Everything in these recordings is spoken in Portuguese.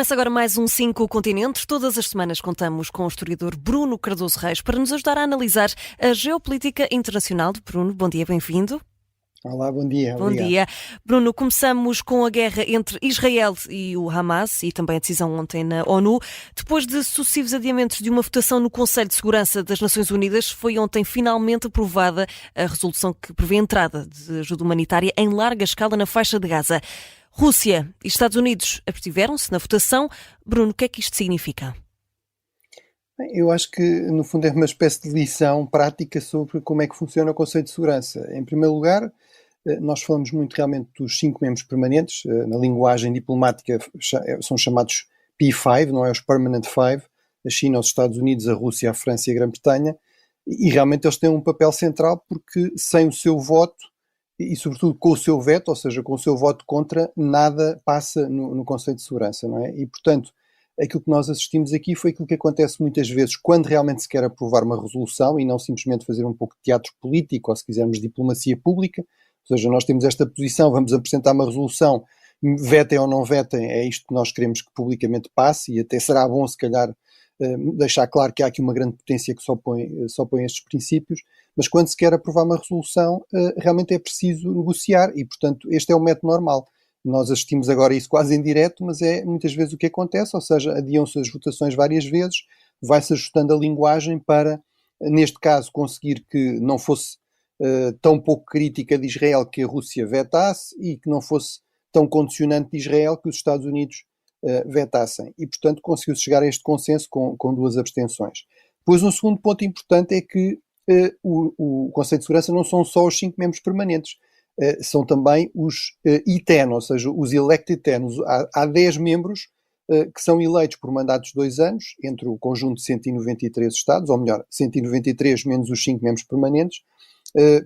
Começa agora mais um 5 Continentes. Todas as semanas contamos com o historiador Bruno Cardoso Reis para nos ajudar a analisar a geopolítica internacional. Bruno, bom dia, bem-vindo. Olá, bom dia, Bom obrigado. dia. Bruno, começamos com a guerra entre Israel e o Hamas e também a decisão ontem na ONU. Depois de sucessivos adiamentos de uma votação no Conselho de Segurança das Nações Unidas, foi ontem finalmente aprovada a resolução que prevê a entrada de ajuda humanitária em larga escala na faixa de Gaza. Rússia e Estados Unidos abstiveram-se na votação. Bruno, o que é que isto significa? Bem, eu acho que, no fundo, é uma espécie de lição prática sobre como é que funciona o Conselho de Segurança. Em primeiro lugar, nós falamos muito realmente dos 5 membros permanentes. Na linguagem diplomática são chamados P5, não é? Os Permanent Five: a China, os Estados Unidos, a Rússia, a França e a Grã-Bretanha. E realmente eles têm um papel central porque sem o seu voto e sobretudo com o seu veto, ou seja, com o seu voto contra, nada passa no Conselho de Segurança, não é? E, portanto, aquilo que nós assistimos aqui foi aquilo que acontece muitas vezes quando realmente se quer aprovar uma resolução e não simplesmente fazer um pouco de teatro político, ou se quisermos diplomacia pública. Ou seja, nós temos esta posição, vamos apresentar uma resolução, vetem ou não vetem, é isto que nós queremos que publicamente passe, e até será bom se calhar deixar claro que há aqui uma grande potência que só põe estes princípios, mas quando se quer aprovar uma resolução, realmente é preciso negociar e, portanto, este é o método normal. Nós assistimos agora a isso quase em direto, mas é muitas vezes o que acontece, ou seja, adiam-se as votações várias vezes, vai-se ajustando a linguagem para, neste caso, conseguir que não fosse tão pouco crítica de Israel que a Rússia vetasse e que não fosse tão condicionante de Israel que os Estados Unidos vetassem. E, portanto, conseguiu-se chegar a este consenso com 2 abstenções. Depois, um segundo ponto importante é que o Conselho de Segurança não são só os 5 membros permanentes, são também os I-10, ou seja, os elected 10. Há 10 membros que são eleitos por mandatos de 2 anos, entre o conjunto de 193 Estados, ou melhor, 193 menos os 5 membros permanentes,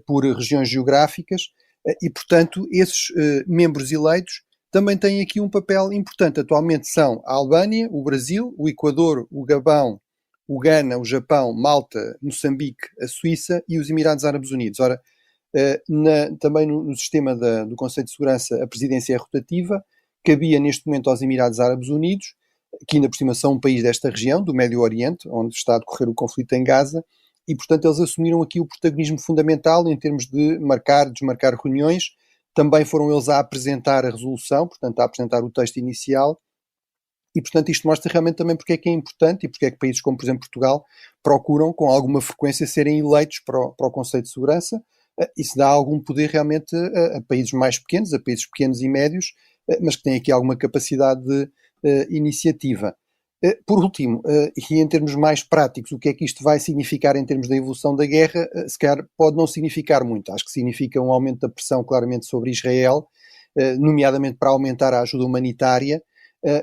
por regiões geográficas, e, portanto, esses membros eleitos também têm aqui um papel importante. Atualmente são a Albânia, o Brasil, o Equador, o Gabão, o Ghana, o Japão, Malta, Moçambique, a Suíça e os Emirados Árabes Unidos. Ora, também no sistema do Conselho de Segurança a presidência é rotativa, cabia neste momento aos Emirados Árabes Unidos, que ainda por cima são um país desta região, do Médio Oriente, onde está a decorrer o conflito em Gaza, e portanto eles assumiram aqui o protagonismo fundamental em termos de marcar, desmarcar reuniões. Também foram eles a apresentar a resolução, portanto a apresentar o texto inicial, e portanto isto mostra realmente também porque é que é importante e porque é que países como, por exemplo, Portugal procuram com alguma frequência serem eleitos para o Conselho de Segurança. Isso dá algum poder realmente a países mais pequenos, a países pequenos e médios, mas que têm aqui alguma capacidade de iniciativa. Por último, e em termos mais práticos, o que é que isto vai significar em termos da evolução da guerra? Se calhar pode não significar muito. Acho que significa um aumento da pressão claramente sobre Israel, nomeadamente para aumentar a ajuda humanitária,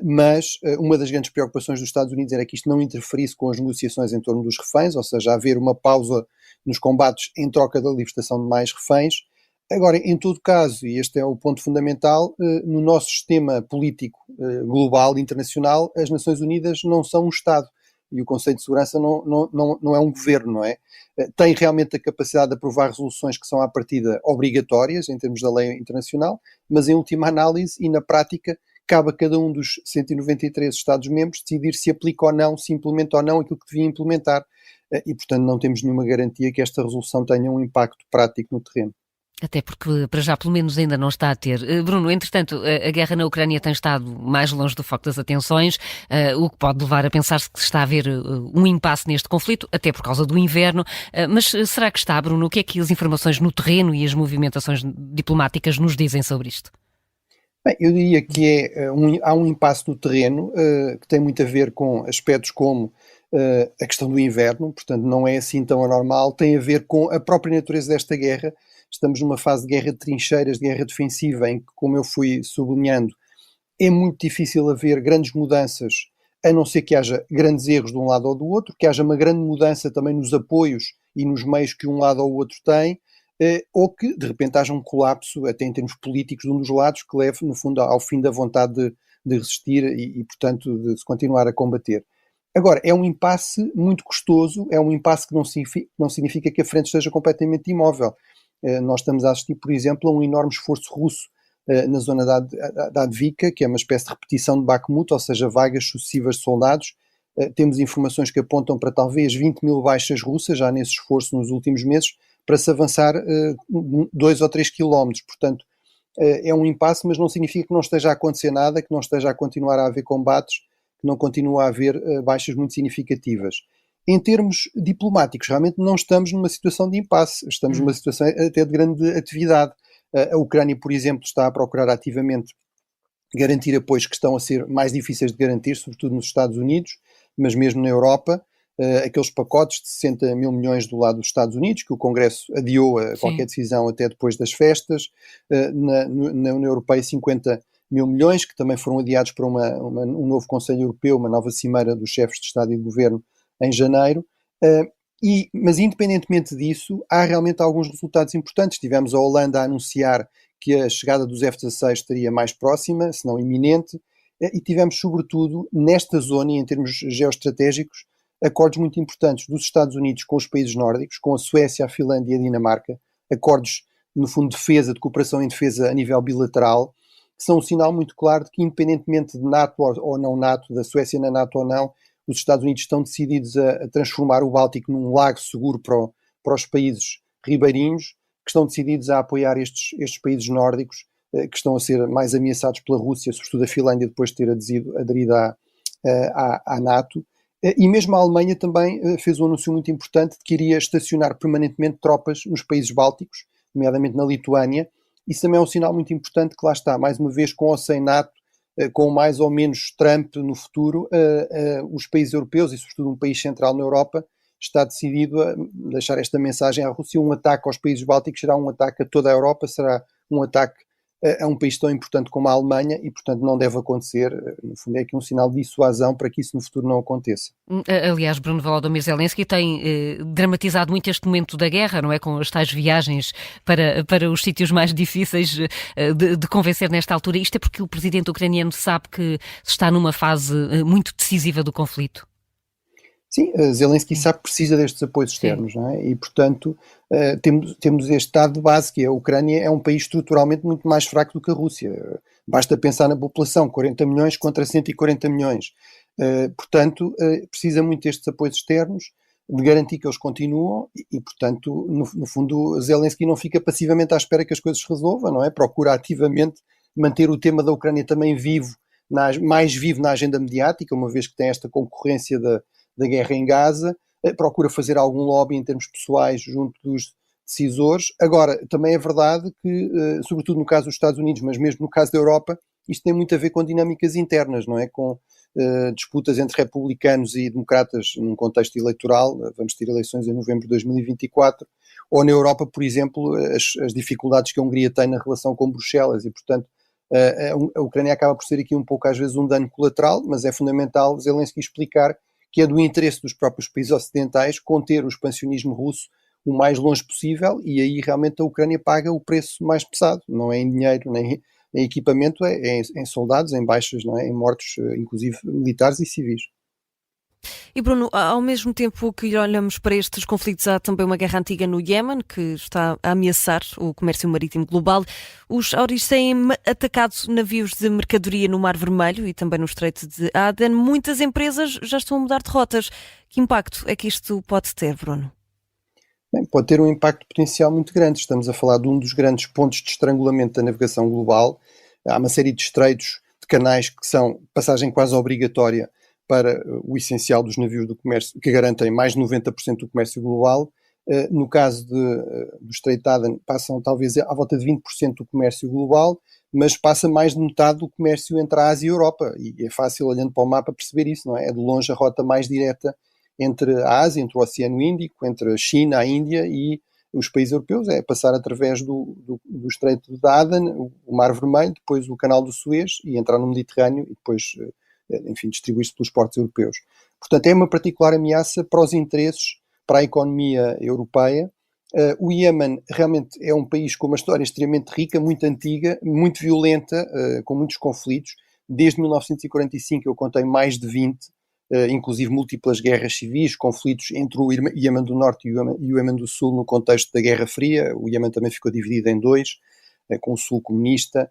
mas uma das grandes preocupações dos Estados Unidos era que isto não interferisse com as negociações em torno dos reféns, ou seja, haver uma pausa nos combates em troca da libertação de mais reféns. Agora, em todo caso, e este é o ponto fundamental, no nosso sistema político global, internacional, as Nações Unidas não são um Estado e o Conselho de Segurança não é um governo, não é? Tem realmente a capacidade de aprovar resoluções que são à partida obrigatórias em termos da lei internacional, mas em última análise e na prática cabe a cada um dos 193 Estados-membros decidir se aplica ou não, se implementa ou não aquilo que devia implementar. E, portanto, não temos nenhuma garantia que esta resolução tenha um impacto prático no terreno. Até porque, para já, pelo menos ainda não está a ter. Bruno, entretanto, a guerra na Ucrânia tem estado mais longe do foco das atenções, o que pode levar a pensar-se que está a haver um impasse neste conflito, até por causa do inverno. Mas será que está, Bruno? O que é que as informações no terreno e as movimentações diplomáticas nos dizem sobre isto? Bem, eu diria que há um impasse no terreno que tem muito a ver com aspectos como a questão do inverno, portanto não é assim tão anormal, tem a ver com a própria natureza desta guerra. Estamos numa fase de guerra de trincheiras, de guerra defensiva, em que, como eu fui sublinhando, é muito difícil haver grandes mudanças, a não ser que haja grandes erros de um lado ou do outro, que haja uma grande mudança também nos apoios e nos meios que um lado ou o outro tem, ou que de repente haja um colapso, até em termos políticos, de um dos lados, que leve, no fundo, ao fim da vontade de resistir e, portanto, de se continuar a combater. Agora, é um impasse muito custoso, é um impasse que não significa que a frente esteja completamente imóvel. Nós estamos a assistir, por exemplo, a um enorme esforço russo na zona da Advika, que é uma espécie de repetição de Bakhmut, ou seja, vagas sucessivas de soldados. Temos informações que apontam para talvez 20 mil baixas russas, já nesse esforço nos últimos meses, para se avançar 2 ou 3 quilómetros. Portanto, é um impasse, mas não significa que não esteja a acontecer nada, que não esteja a continuar a haver combates, que não continua a haver baixas muito significativas. Em termos diplomáticos, realmente não estamos numa situação de impasse, estamos numa situação até de grande atividade. A Ucrânia, por exemplo, está a procurar ativamente garantir apoios que estão a ser mais difíceis de garantir, sobretudo nos Estados Unidos, mas mesmo na Europa, aqueles pacotes de 60 mil milhões do lado dos Estados Unidos, que o Congresso adiou a qualquer decisão até depois das festas, na União Europeia 50 mil milhões, que também foram adiados para um novo Conselho Europeu, uma nova cimeira dos chefes de Estado e de Governo em janeiro. Mas independentemente disso, há realmente alguns resultados importantes. Tivemos a Holanda a anunciar que a chegada dos F-16 estaria mais próxima, se não iminente, e tivemos, sobretudo, nesta zona, e em termos geoestratégicos, acordos muito importantes dos Estados Unidos com os países nórdicos, com a Suécia, a Finlândia e a Dinamarca, acordos, no fundo, de cooperação em defesa a nível bilateral, que são um sinal muito claro de que, independentemente de NATO ou não NATO, da Suécia na NATO ou não, os Estados Unidos estão decididos a transformar o Báltico num lago seguro para os países ribeirinhos, que estão decididos a apoiar estes países nórdicos, que estão a ser mais ameaçados pela Rússia, sobretudo a Finlândia, depois de ter aderido à NATO. E mesmo a Alemanha também fez um anúncio muito importante de que iria estacionar permanentemente tropas nos países bálticos, nomeadamente na Lituânia. Isso também é um sinal muito importante que lá está, mais uma vez, com ou sem NATO, com mais ou menos Trump no futuro, os países europeus, e sobretudo um país central na Europa, está decidido a deixar esta mensagem à Rússia. Um ataque aos países bálticos será um ataque a toda a Europa, será um ataque a um país tão importante como a Alemanha e, portanto, não deve acontecer. No fundo, é aqui um sinal de dissuasão para que isso no futuro não aconteça. Aliás, Bruno Volodymyr Zelensky tem dramatizado muito este momento da guerra, não é? Com as tais viagens para os sítios mais difíceis de convencer nesta altura. Isto é porque o presidente ucraniano sabe que está numa fase muito decisiva do conflito. Sim, Zelensky sabe que precisa destes apoios externos, não é? E, portanto, temos este dado de base, que a Ucrânia é um país estruturalmente muito mais fraco do que a Rússia. Basta pensar na população, 40 milhões contra 140 milhões. Portanto, precisa muito destes apoios externos, de garantir que eles continuam e portanto, no fundo, Zelensky não fica passivamente à espera que as coisas se resolvam, não é? Procura ativamente manter o tema da Ucrânia também vivo, mais vivo na agenda mediática, uma vez que tem esta concorrência da guerra em Gaza, procura fazer algum lobby em termos pessoais junto dos decisores. Agora, também é verdade que, sobretudo no caso dos Estados Unidos, mas mesmo no caso da Europa, isto tem muito a ver com dinâmicas internas, não é? Com disputas entre republicanos e democratas num contexto eleitoral. Vamos ter eleições em novembro de 2024, ou na Europa, por exemplo, as dificuldades que a Hungria tem na relação com Bruxelas e, portanto, a Ucrânia acaba por ser aqui um pouco, às vezes, um dano colateral, mas é fundamental Zelensky explicar que é do interesse dos próprios países ocidentais conter o expansionismo russo o mais longe possível, e aí realmente a Ucrânia paga o preço mais pesado, não é em dinheiro, nem em equipamento, é em soldados, em baixas, não é? Em mortos, inclusive militares e civis. E Bruno, ao mesmo tempo que olhamos para estes conflitos, há também uma guerra antiga no Iémen que está a ameaçar o comércio marítimo global. Os Houthis têm atacado navios de mercadoria no Mar Vermelho e também no Estreito de Aden. Muitas empresas já estão a mudar de rotas. Que impacto é que isto pode ter, Bruno? Bem, pode ter um impacto potencial muito grande. Estamos a falar de um dos grandes pontos de estrangulamento da navegação global. Há uma série de estreitos, de canais que são passagem quase obrigatória para o essencial dos navios do comércio, que garantem mais de 90% do comércio global. No caso do Estreito de Aden, passam talvez à volta de 20% do comércio global, mas passa mais de metade do comércio entre a Ásia e a Europa. E é fácil, olhando para o mapa, perceber isso, não é? É de longe a rota mais direta entre a Ásia, entre o Oceano Índico, entre a China, a Índia e os países europeus, é passar através do Estreito de Aden, o Mar Vermelho, depois o Canal do Suez e entrar no Mediterrâneo e depois, enfim, distribuir-se pelos portos europeus. Portanto, é uma particular ameaça para os interesses, para a economia europeia. O Iémen realmente é um país com uma história extremamente rica, muito antiga, muito violenta, com muitos conflitos. Desde 1945 eu contei mais de 20, inclusive múltiplas guerras civis, conflitos entre o Iémen do Norte e o Iémen do Sul no contexto da Guerra Fria. O Iémen também ficou dividido em dois, com o Sul comunista.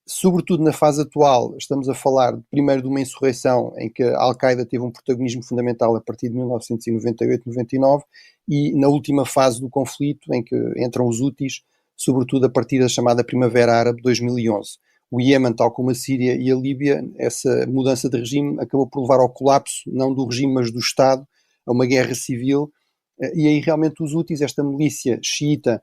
Sobretudo na fase atual, estamos a falar primeiro de uma insurreição em que a Al-Qaeda teve um protagonismo fundamental a partir de 1998-99 e na última fase do conflito em que entram os Houthis, sobretudo a partir da chamada Primavera Árabe de 2011. O Iémen, tal como a Síria e a Líbia, essa mudança de regime acabou por levar ao colapso, não do regime, mas do Estado, a uma guerra civil, e aí realmente os Houthis, esta milícia xiita,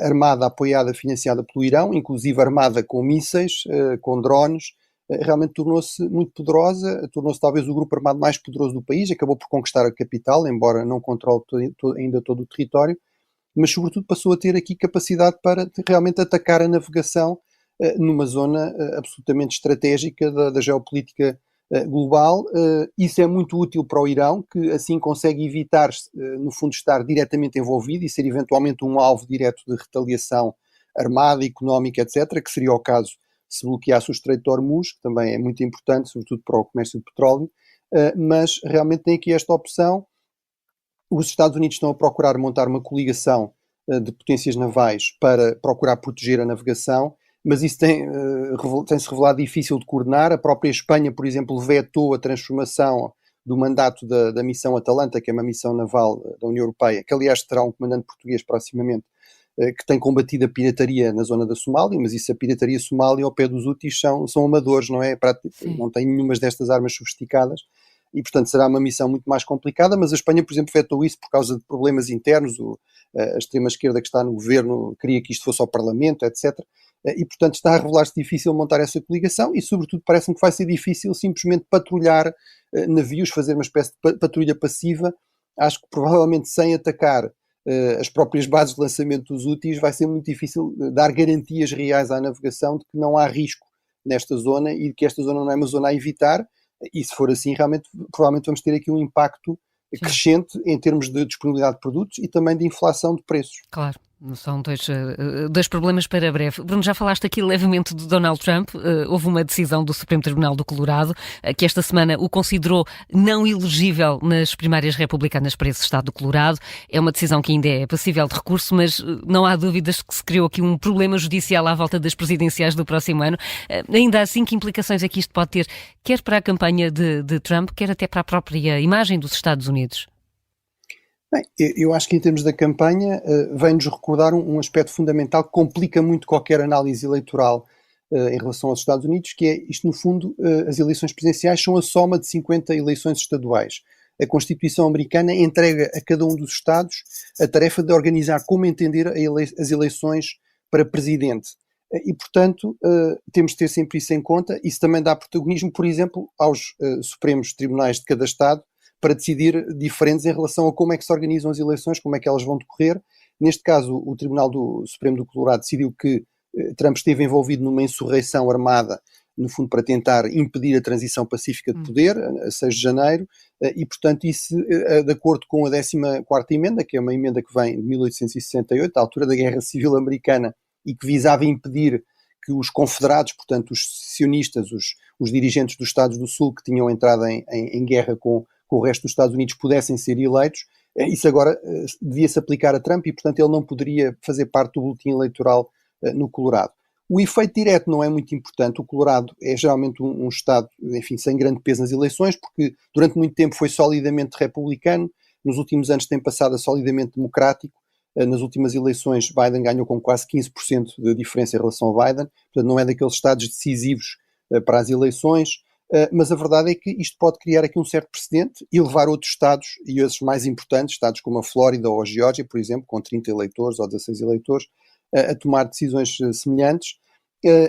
armada, apoiada, financiada pelo Irão, inclusive armada com mísseis, com drones, realmente tornou-se muito poderosa, tornou-se talvez o grupo armado mais poderoso do país, acabou por conquistar a capital, embora não controle ainda todo o território, mas sobretudo passou a ter aqui capacidade para realmente atacar a navegação numa zona absolutamente estratégica da geopolítica global. Isso é muito útil para o Irão, que assim consegue evitar, no fundo, estar diretamente envolvido e ser eventualmente um alvo direto de retaliação armada, económica, etc., que seria o caso se bloqueasse o Estreito de Hormuz, que também é muito importante, sobretudo para o comércio de petróleo, mas realmente tem aqui esta opção. Os Estados Unidos estão a procurar montar uma coligação de potências navais para procurar proteger a navegação, mas isso tem-se revelado difícil de coordenar. A própria Espanha, por exemplo, vetou a transformação do mandato da missão Atalanta, que é uma missão naval da União Europeia, que aliás terá um comandante português proximamente, que tem combatido a pirataria na zona da Somália, mas isso, a pirataria somália ao pé dos Houthis são amadores, não é? Não tem nenhuma destas armas sofisticadas, e portanto será uma missão muito mais complicada, mas a Espanha, por exemplo, vetou isso por causa de problemas internos. A extrema-esquerda que está no governo queria que isto fosse ao Parlamento, etc. E portanto está a revelar-se difícil montar essa coligação e sobretudo parece-me que vai ser difícil simplesmente patrulhar navios, fazer uma espécie de patrulha passiva. Acho que provavelmente sem atacar as próprias bases de lançamento dos Houthis vai ser muito difícil dar garantias reais à navegação de que não há risco nesta zona e de que esta zona não é uma zona a evitar. E se for assim, realmente, provavelmente vamos ter aqui um impacto crescente em termos de disponibilidade de produtos e também de inflação de preços. Claro. São dois problemas para breve. Bruno, já falaste aqui levemente de Donald Trump. Houve uma decisão do Supremo Tribunal do Colorado que esta semana o considerou não elegível nas primárias republicanas para esse estado do Colorado. É uma decisão que ainda é passível de recurso, mas não há dúvidas que se criou aqui um problema judicial à volta das presidenciais do próximo ano. Ainda assim, que implicações é que isto pode ter, quer para a campanha de Trump, quer até para a própria imagem dos Estados Unidos? Bem, eu acho que em termos da campanha vem-nos recordar um aspecto fundamental que complica muito qualquer análise eleitoral em relação aos Estados Unidos, que é isto, no fundo, as eleições presidenciais são a soma de 50 eleições estaduais. A Constituição americana entrega a cada um dos Estados a tarefa de organizar como entender as eleições para presidente. E, portanto, temos de ter sempre isso em conta. Isso também dá protagonismo, por exemplo, aos Supremos Tribunais de cada Estado, para decidir diferentes em relação a como é que se organizam as eleições, como é que elas vão decorrer. Neste caso, o Tribunal Supremo do Colorado decidiu que Trump esteve envolvido numa insurreição armada, no fundo para tentar impedir a transição pacífica de poder, a 6 de janeiro, e portanto isso, de acordo com a 14ª emenda, que é uma emenda que vem de 1868, à altura da Guerra Civil Americana, e que visava impedir que os confederados, portanto os secessionistas, os dirigentes dos Estados do Sul que tinham entrado em guerra com o resto dos Estados Unidos pudessem ser eleitos. Isso agora devia-se aplicar a Trump e, portanto, ele não poderia fazer parte do boletim eleitoral no Colorado. O efeito direto não é muito importante. O Colorado é geralmente um estado, enfim, sem grande peso nas eleições, porque durante muito tempo foi solidamente republicano, nos últimos anos tem passado a solidamente democrático. Nas últimas eleições, Biden ganhou com quase 15% de diferença em relação ao Biden, portanto não é daqueles estados decisivos para as eleições. Mas a verdade é que isto pode criar aqui um certo precedente e levar outros estados, e esses mais importantes, estados como a Flórida ou a Geórgia, por exemplo, com 30 eleitores ou 16 eleitores, a tomar decisões semelhantes.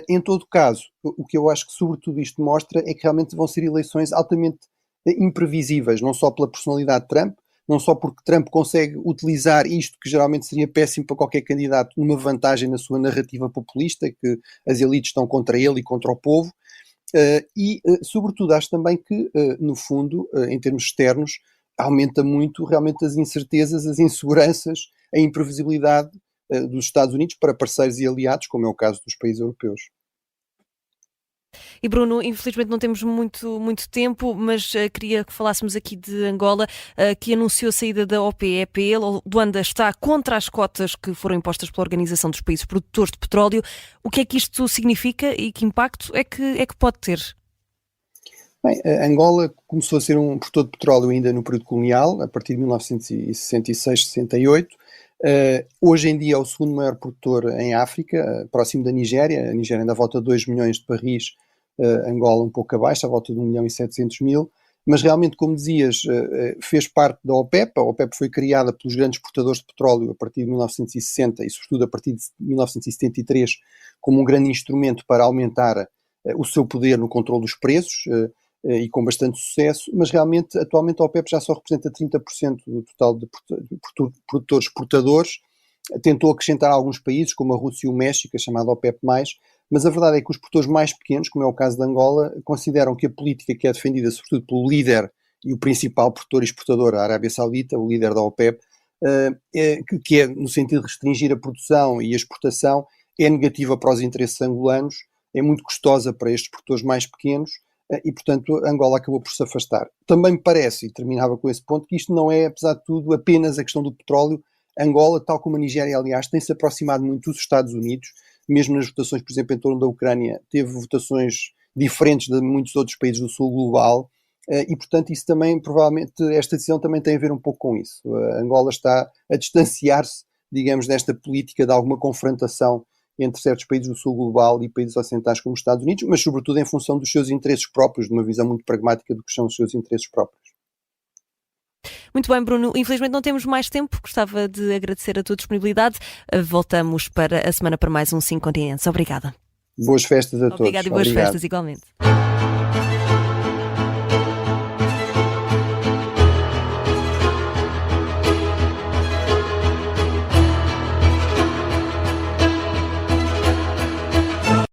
Em todo caso, o que eu acho que sobretudo isto mostra é que realmente vão ser eleições altamente imprevisíveis, não só pela personalidade de Trump, não só porque Trump consegue utilizar isto, que geralmente seria péssimo para qualquer candidato, numa vantagem na sua narrativa populista, que as elites estão contra ele e contra o povo, sobretudo, acho também que, no fundo, em termos externos, aumenta muito realmente as incertezas, as inseguranças, a imprevisibilidade dos Estados Unidos para parceiros e aliados, como é o caso dos países europeus. E Bruno, infelizmente não temos muito tempo, mas queria que falássemos aqui de Angola, que anunciou a saída da OPEP. Luanda está contra as cotas que foram impostas pela Organização dos Países Produtores de Petróleo. O que é que isto significa e que impacto é que pode ter? Bem, a Angola começou a ser um produtor de petróleo ainda no período colonial, a partir de 1966-68. Hoje em dia é o segundo maior produtor em África, próximo da Nigéria. A Nigéria ainda volta a 2 milhões de barris, Angola um pouco abaixo, à volta de 1.700.000. Mas realmente, como dizias, fez parte da OPEP. A OPEP foi criada pelos grandes exportadores de petróleo a partir de 1960 e sobretudo a partir de 1973 como um grande instrumento para aumentar o seu poder no controle dos preços, e com bastante sucesso, mas realmente, atualmente a OPEP já só representa 30% do total de produtores exportadores. Tentou acrescentar alguns países, como a Rússia e o México, a chamada OPEP+, mas a verdade é que os produtores mais pequenos, como é o caso de Angola, consideram que a política que é defendida sobretudo pelo líder e o principal produtor e exportador, a Arábia Saudita, o líder da OPEP, que é no sentido de restringir a produção e a exportação, é negativa para os interesses angolanos, é muito custosa para estes produtores mais pequenos, e, portanto, Angola acabou por se afastar. Também me parece, e terminava com esse ponto, que isto não é, apesar de tudo, apenas a questão do petróleo. Angola, tal como a Nigéria, aliás, tem-se aproximado muito dos Estados Unidos, mesmo nas votações, por exemplo, em torno da Ucrânia, teve votações diferentes de muitos outros países do sul global, e, portanto, isso também, provavelmente, esta decisão também tem a ver um pouco com isso. Angola está a distanciar-se, digamos, desta política de alguma confrontação entre certos países do sul global e países ocidentais como os Estados Unidos, mas sobretudo em função dos seus interesses próprios, de uma visão muito pragmática do que são os seus interesses próprios. Muito bem, Bruno. Infelizmente não temos mais tempo. Gostava de agradecer a tua disponibilidade. Voltamos para a semana para mais um 5 Continentes. Obrigada. Boas festas a todos. Obrigada e boas festas igualmente.